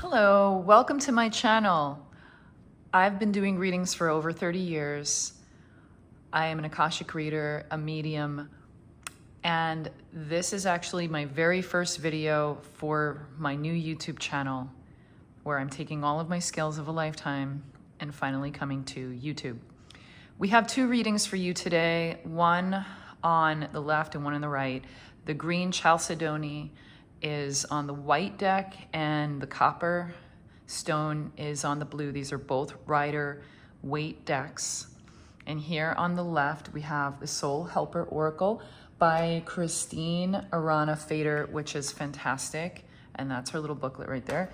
Hello, welcome to my channel. I've been doing readings for over 30 years. I am an Akashic reader, a medium, and this is actually my very first video for my new YouTube channel where I'm taking all of my skills of a lifetime and finally coming to YouTube. We have two readings for you today, one on the left and one on the right. The green chalcedony is on the white deck and the copper stone is on the blue. These are both Rider Waite decks. And here on the left, we have the Soul Helper Oracle by Christine Arana Fader, which is fantastic. And that's her little booklet right there.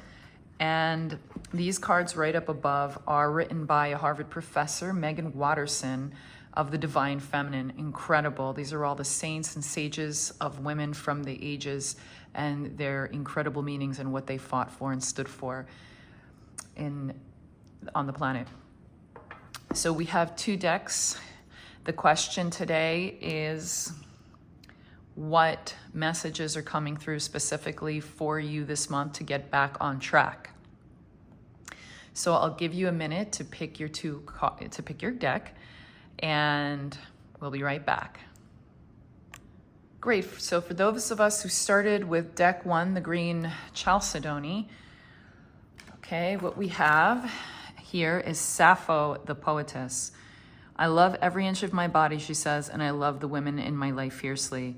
And these cards right up above are written by a Harvard professor, Megan Watterson, of the Divine Feminine. Incredible. These are all the saints and sages of women from the ages and their incredible meanings and what they fought for and stood for on the planet. So we have two decks. The question today is, what messages are coming through specifically for you this month to get back on track? So I'll give you a minute to pick your deck, and we'll be right back. Great. So for those of us who started with deck one, the green chalcedony, okay, what we have here is Sappho, the poetess. I love every inch of my body, she says, and I love the women in my life fiercely.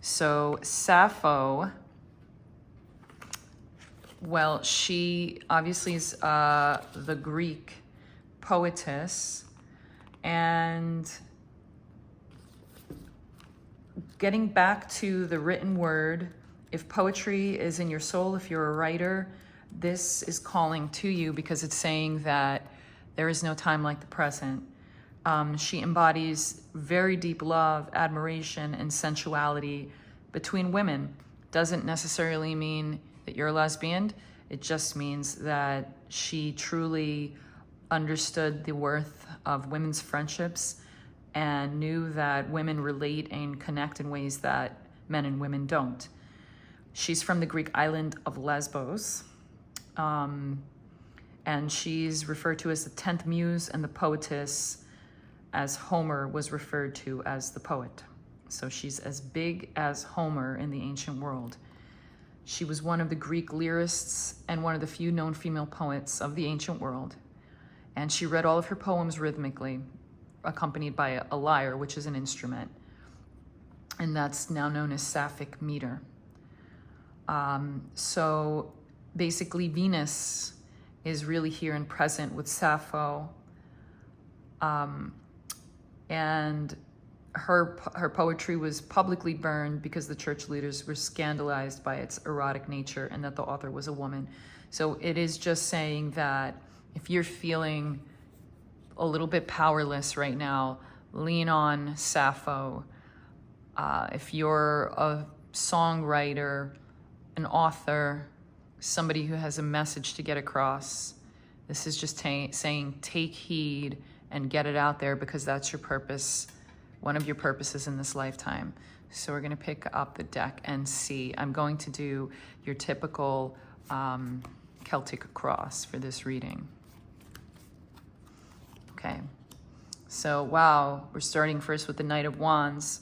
So Sappho, well, she obviously is the Greek poetess, and getting back to the written word, if poetry is in your soul, if you're a writer, this is calling to you because it's saying that there is no time like the present. She embodies very deep love, admiration, and sensuality between women. Doesn't necessarily mean that you're a lesbian. It just means that she truly understood the worth of women's friendships and knew that women relate and connect in ways that men and women don't. She's from the Greek island of Lesbos, and she's referred to as the 10th muse and the poetess, as Homer was referred to as the poet. So she's as big as Homer in the ancient world. She was one of the Greek lyrists and one of the few known female poets of the ancient world. And she read all of her poems rhythmically, accompanied by a lyre, which is an instrument. And that's now known as Sapphic meter. So basically Venus is really here and present with Sappho. And her poetry was publicly burned because the church leaders were scandalized by its erotic nature and that the author was a woman. So it is just saying that if you're feeling a little bit powerless right now, lean on Sappho. If you're a songwriter, an author, somebody who has a message to get across, this is just saying take heed and get it out there because that's your purpose, one of your purposes in this lifetime. So we're going to pick up the deck and see. I'm going to do your typical Celtic cross for this reading. Okay, so wow, we're starting first with the Knight of Wands.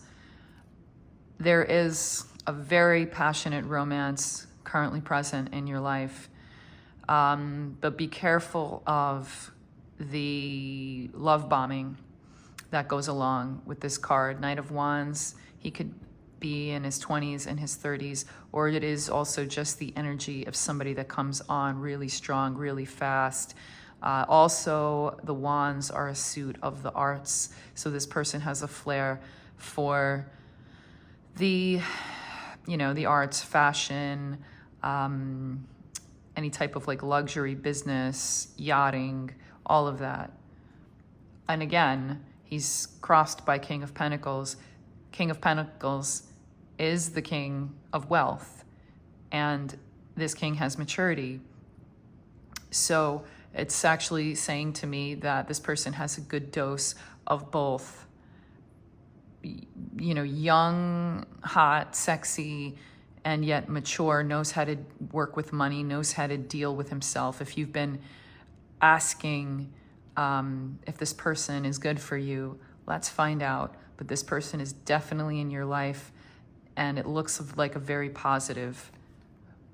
There is a very passionate romance currently present in your life, but be careful of the love bombing that goes along with this card. Knight of Wands, he could be in his 20s and his 30s, or it is also just the energy of somebody that comes on really strong, really fast. Also, the wands are a suit of the arts. So this person has a flair for the arts, fashion, any type of like luxury business, yachting, all of that. And again, he's crossed by King of Pentacles. King of Pentacles is the king of wealth, and this king has maturity. So it's actually saying to me that this person has a good dose of both, young, hot, sexy, and yet mature, knows how to work with money, knows how to deal with himself. If you've been asking if this person is good for you, let's find out. But this person is definitely in your life, and it looks like a very positive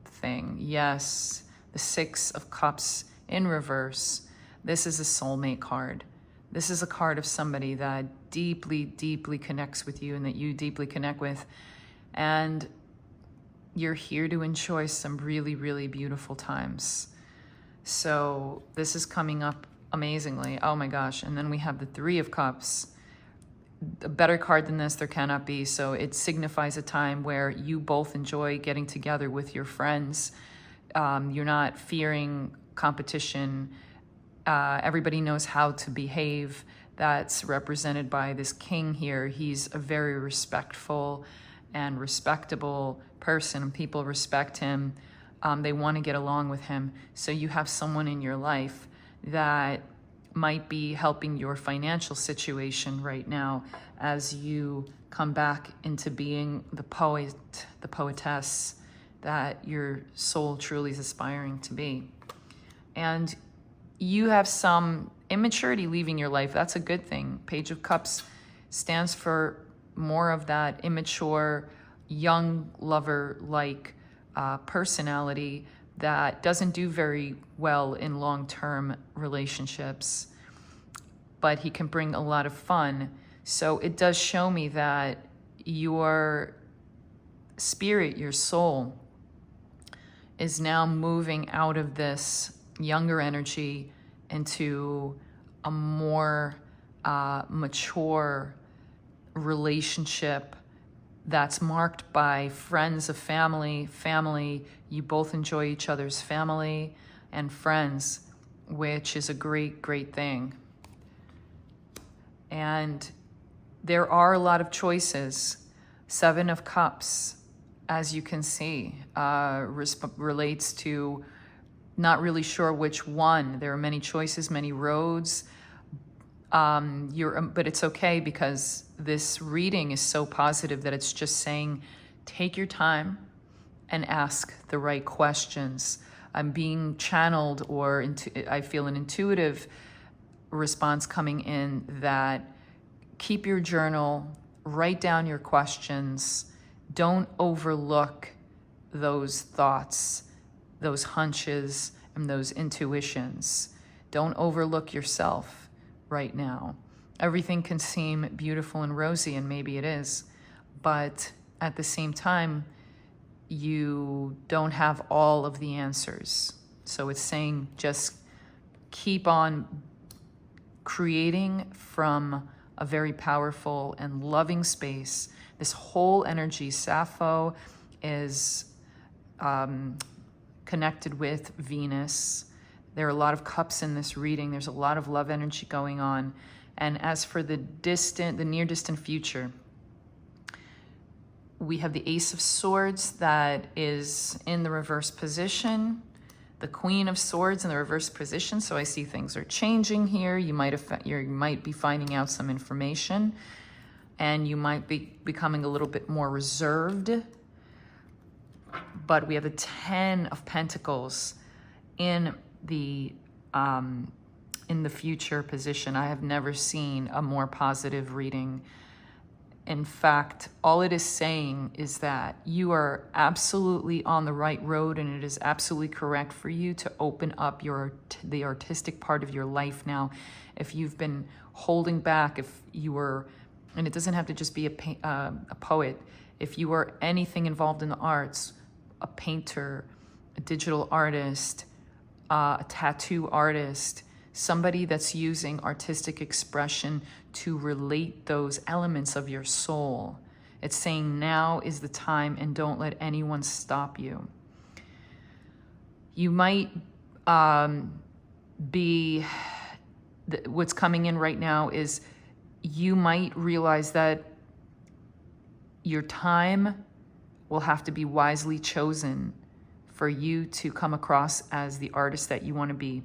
thing. Yes, the Six of Cups in reverse. This is a soulmate card. This is a card of somebody that deeply, deeply connects with you and that you deeply connect with. And you're here to enjoy some really, really beautiful times. So this is coming up amazingly. Oh my gosh. And then we have the Three of Cups. A better card than this there cannot be. So it signifies a time where you both enjoy getting together with your friends. You're not fearing competition. Everybody knows how to behave. That's represented by this king here. He's a very respectful and respectable person. People respect him. They want to get along with him. So you have someone in your life that might be helping your financial situation right now as you come back into being the poet, the poetess that your soul truly is aspiring to be. And you have some immaturity leaving your life. That's a good thing. Page of Cups stands for more of that immature, young lover-like personality that doesn't do very well in long-term relationships, but he can bring a lot of fun. So it does show me that your spirit, your soul, is now moving out of this younger energy into a more mature relationship that's marked by friends of family. You both enjoy each other's family and friends, which is a great, great thing. And there are a lot of choices. Seven of Cups, as you can see, relates to not really sure which one. There are many choices, many roads. But it's okay, because this reading is so positive that it's just saying, take your time and ask the right questions. I'm being channeled, or I feel an intuitive response coming in that keep your journal, write down your questions. Don't overlook those thoughts, those hunches, and those intuitions. Don't overlook yourself right now. Everything can seem beautiful and rosy, and maybe it is, but at the same time, you don't have all of the answers. So it's saying just keep on creating from a very powerful and loving space. This whole energy, Sappho is connected with Venus. There are a lot of cups in this reading. There's a lot of love energy going on. And as for the near distant future, we have the Ace of Swords that is in the reverse position, the Queen of Swords in the reverse position. So I see things are changing here. You might be finding out some information, and you might be becoming a little bit more reserved. But we have the Ten of Pentacles in the future position. I have never seen a more positive reading. In fact, all it is saying is that you are absolutely on the right road, and it is absolutely correct for you to open up the artistic part of your life now. If you've been holding back, if you were, and it doesn't have to just be a poet, if you are anything involved in the arts, a painter, a digital artist, a tattoo artist, somebody that's using artistic expression to relate those elements of your soul. It's saying now is the time, and don't let anyone stop you. You might what's coming in right now is you might realize that your time will have to be wisely chosen for you to come across as the artist that you want to be.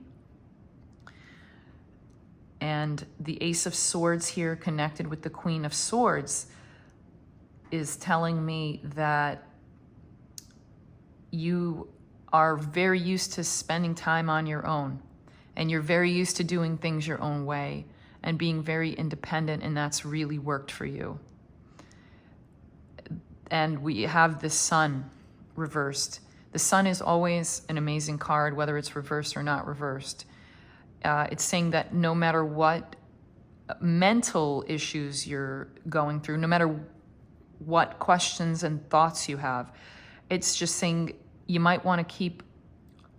And the Ace of Swords here connected with the Queen of Swords is telling me that you are very used to spending time on your own, and you're very used to doing things your own way and being very independent, and that's really worked for you. And we have the Sun reversed. The Sun is always an amazing card, whether it's reversed or not reversed. It's saying that no matter what mental issues you're going through, no matter what questions and thoughts you have, it's just saying you might want to keep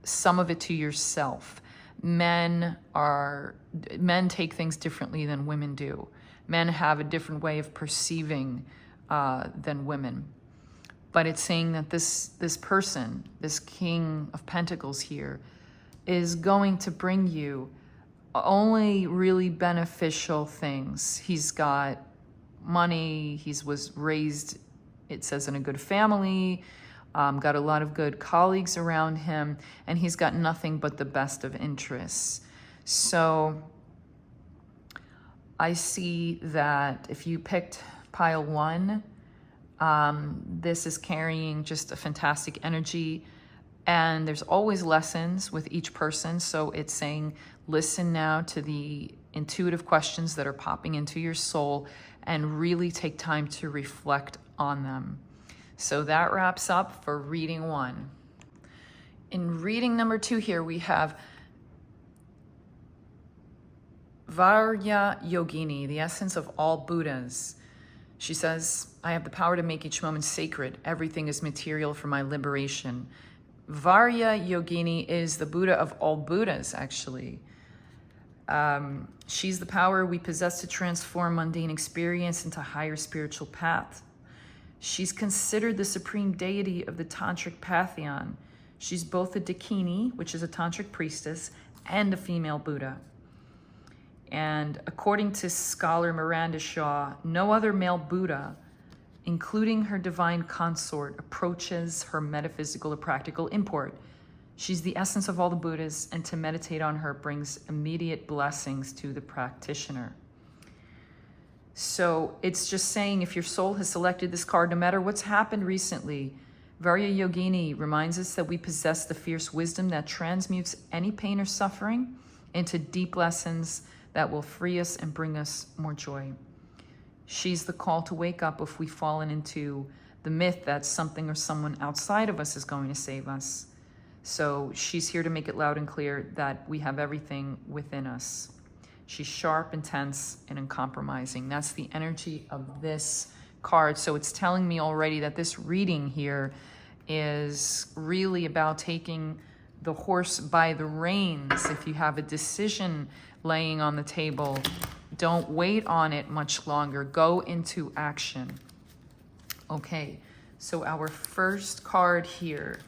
some of it to yourself. Men take things differently than women do. Men have a different way of perceiving than women. But it's saying that this person, this King of Pentacles here, is going to bring you only really beneficial things. He's got money, he was raised, it says, in a good family, got a lot of good colleagues around him, and he's got nothing but the best of interests. So I see that if you picked pile 1, this is carrying just a fantastic energy, and there's always lessons with each person. So it's saying, listen now to the intuitive questions that are popping into your soul and really take time to reflect on them. So that wraps up for reading 1. In reading number 2 here, we have Varya Yogini, the essence of all Buddhas. She says, I have the power to make each moment sacred. Everything is material for my liberation. Varya Yogini is the Buddha of all Buddhas, actually. She's the power we possess to transform mundane experience into higher spiritual paths. She's considered the supreme deity of the Tantric Pantheon. She's both a Dakini, which is a Tantric priestess, and a female Buddha. And according to scholar Miranda Shaw, no other male Buddha, including her divine consort, approaches her metaphysical or practical import. She's the essence of all the Buddhas, and to meditate on her brings immediate blessings to the practitioner. So it's just saying, if your soul has selected this card, no matter what's happened recently, Varya Yogini reminds us that we possess the fierce wisdom that transmutes any pain or suffering into deep lessons that will free us and bring us more joy. She's the call to wake up if we've fallen into the myth that something or someone outside of us is going to save us. So she's here to make it loud and clear that we have everything within us. She's sharp, intense, and uncompromising. That's the energy of this card. So it's telling me already that this reading here is really about taking the horse by the reins. If you have a decision laying on the table, don't wait on it much longer. Go into action. Okay, so our first card here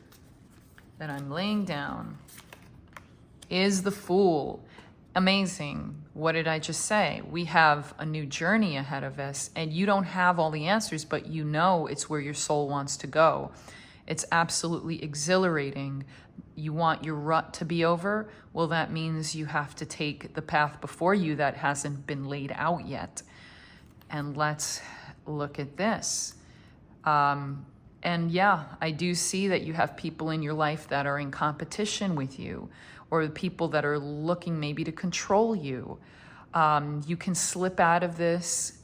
that I'm laying down is the Fool. Amazing. What did I just say? We have a new journey ahead of us, and you don't have all the answers, but you know it's where your soul wants to go. It's absolutely exhilarating. You want your rut to be over? Well, that means you have to take the path before you that hasn't been laid out yet. And let's look at this. And yeah, I do see that you have people in your life that are in competition with you, or people that are looking maybe to control you. You can slip out of this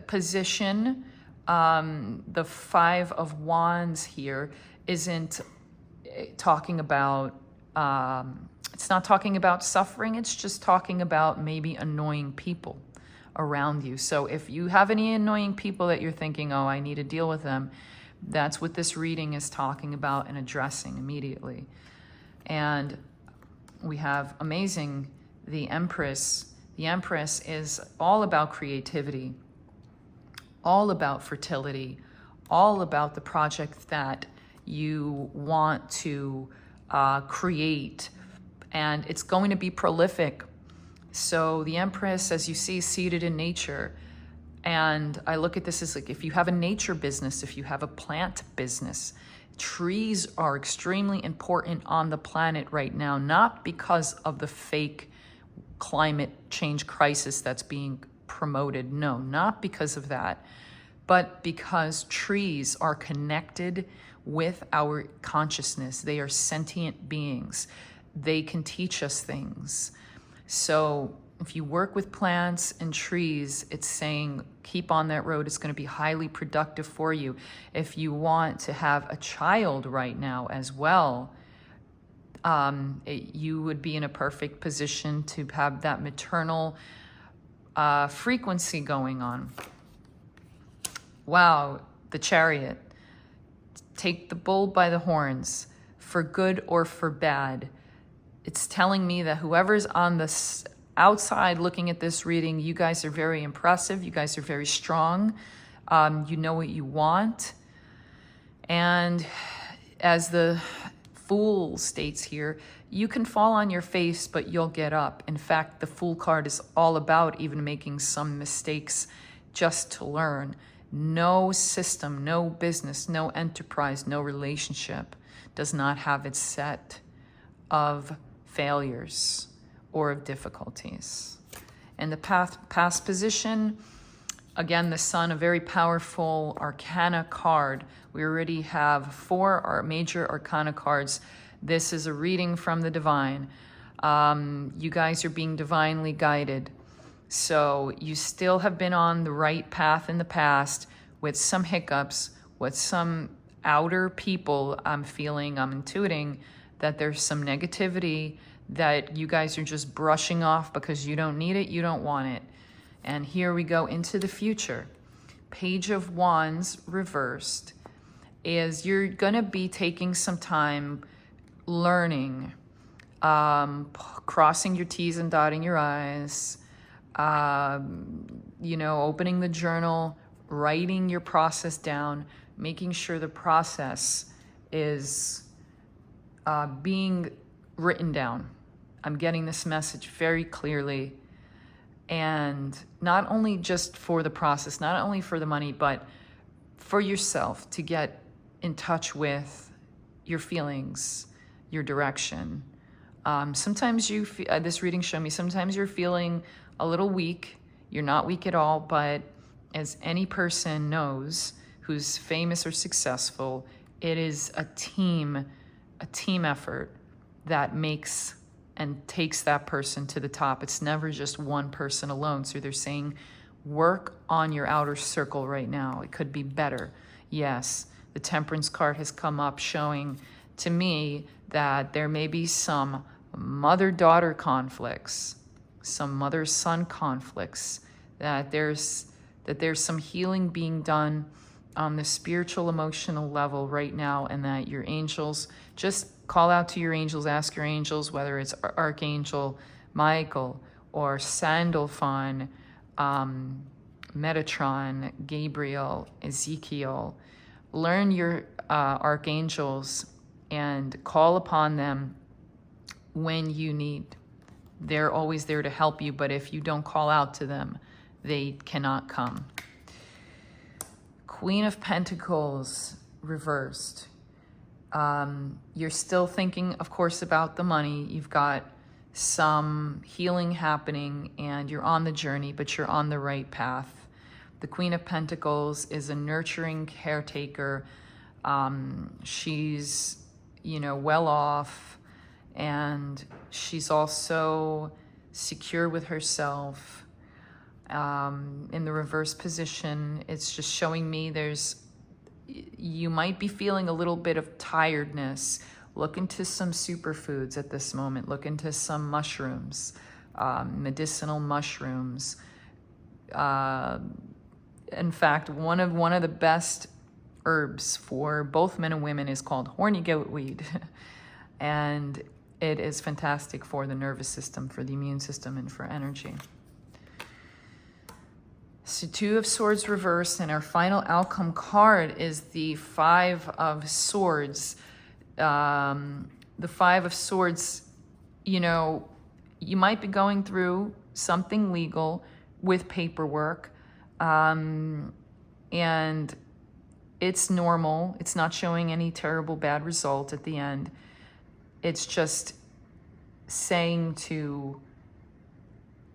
position. The Five of Wands here isn't talking about, it's not talking about suffering, it's just talking about maybe annoying people around you. So if you have any annoying people that you're thinking, oh, I need to deal with them, that's what this reading is talking about and addressing immediately. And we have amazing, the Empress. The Empress is all about creativity, all about fertility, all about the project that you want to create, and it's going to be prolific. So the Empress, as you see, is seated in nature. And I look at this as like, if you have a nature business, if you have a plant business, trees are extremely important on the planet right now, not because of the fake climate change crisis that's being promoted. No, not because of that, but because trees are connected with our consciousness. They are sentient beings. They can teach us things. So if you work with plants and trees, it's saying keep on that road. It's going to be highly productive for you. If you want to have a child right now as well, you would be in a perfect position to have that maternal frequency going on. Wow, the Chariot. Take the bull by the horns, for good or for bad. It's telling me that whoever's on the outside looking at this reading, you guys are very impressive. You guys are very strong. You know what you want. And as the Fool states here, you can fall on your face, but you'll get up. In fact, the Fool card is all about even making some mistakes just to learn. No system, no business, no enterprise, no relationship does not have its set of failures or of difficulties. And the past position, again, the Sun, a very powerful Arcana card. We already have 4 major Arcana cards. This is a reading from the Divine. You guys are being divinely guided. So you still have been on the right path in the past with some hiccups, with some outer people. I'm intuiting that there's some negativity that you guys are just brushing off because you don't need it, you don't want it. And here we go into the future. Page of Wands reversed is you're gonna be taking some time learning, crossing your T's and dotting your I's, opening the journal, writing your process down, making sure the process is being written down. I'm getting this message very clearly. And not only just for the process, not only for the money, but for yourself to get in touch with your feelings, your direction. Sometimes this reading showed me, sometimes you're feeling a little weak. You're not weak at all, but as any person knows who's famous or successful, it is a team effort that makes and takes that person to the top. It's never just one person alone. So they're saying, work on your outer circle right now. It could be better. Yes, the Temperance card has come up showing to me that there may be some mother-daughter conflicts, some mother-son conflicts, that there's some healing being done on the spiritual, emotional level right now, and that your angels, just call out to your angels, ask your angels, whether it's Archangel Michael or Sandalphon, Metatron, Gabriel, Ezekiel. Learn your archangels and call upon them when you need. They're always there to help you, but if you don't call out to them, they cannot come. Queen of Pentacles reversed. You're still thinking, of course, about the money. You've got some healing happening and you're on the journey, but you're on the right path. The Queen of Pentacles is a nurturing caretaker. She's, well off, and she's also secure with herself. In the reverse position, it's just showing me you might be feeling a little bit of tiredness. Look into some superfoods at this moment. Look into some mushrooms, medicinal mushrooms. In fact, one of the best herbs for both men and women is called horny goat weed. And it is fantastic for the nervous system, for the immune system, and for energy. So 2 of Swords reversed, and our final outcome card is the 5 of Swords. The 5 of Swords, you might be going through something legal with paperwork, and it's normal. It's not showing any terrible bad result at the end. It's just saying to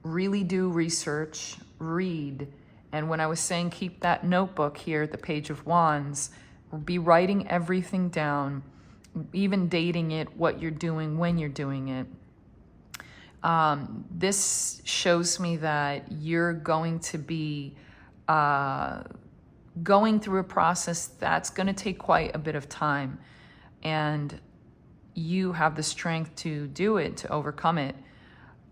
really do research, read. And when I was saying keep that notebook here at the Page of Wands, Be writing everything down, even dating it, what you're doing, when you're doing it. This shows me that you're going to be going through a process that's going to take quite a bit of time, and you have the strength to do it, to overcome it.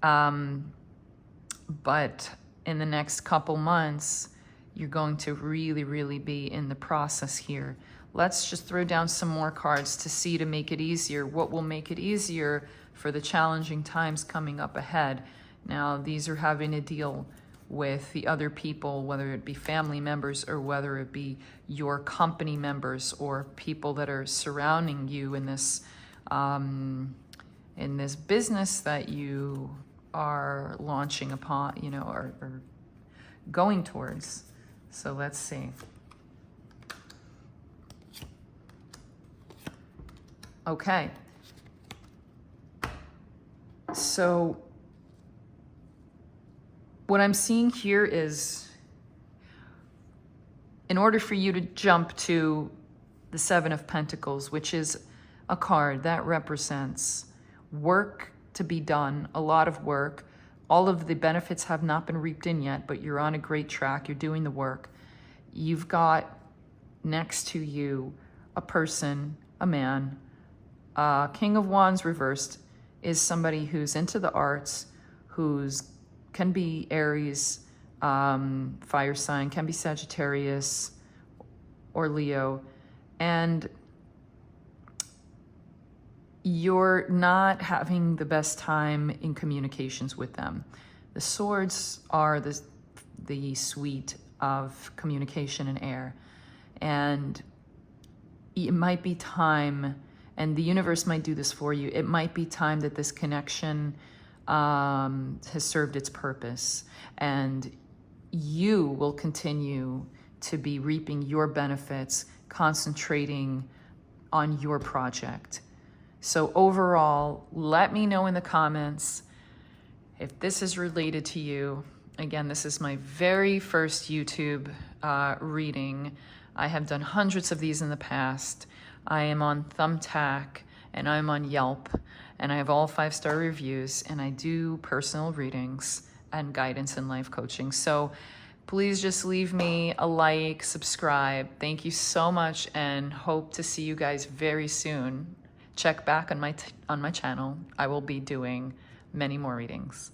But in the next couple months, you're going to really, really be in the process here. Let's just throw down some more cards to see, to make it easier. What will make it easier for the challenging times coming up ahead? Now, these are having to deal with the other people, whether it be family members or whether it be your company members or people that are surrounding you in this business that you are launching upon, you know, or going towards. So let's see. Okay. So what I'm seeing here is, in order for you to jump to the Seven of Pentacles, which is a card that represents work to be done, a lot of work. All of the benefits have not been reaped in yet, but you're on a great track. You're doing the work. You've got next to you a person, a man. King of Wands reversed is somebody who's into the arts, who's can be Aries, fire sign, can be Sagittarius or Leo, and you're not having the best time in communications with them. The swords are the suite of communication and air, and it might be time, and the universe might do this for you, it might be time that this connection has served its purpose, and you will continue to be reaping your benefits, concentrating on your project. So overall, let me know in the comments if this is related to you. Again, this is my very first YouTube reading. I have done hundreds of these in the past. I am on Thumbtack and I'm on Yelp, and I have all 5-star reviews, and I do personal readings and guidance and life coaching. So please just leave me a like, subscribe. Thank you so much, and hope to see you guys very soon. Check back on my channel. I will be doing many more readings.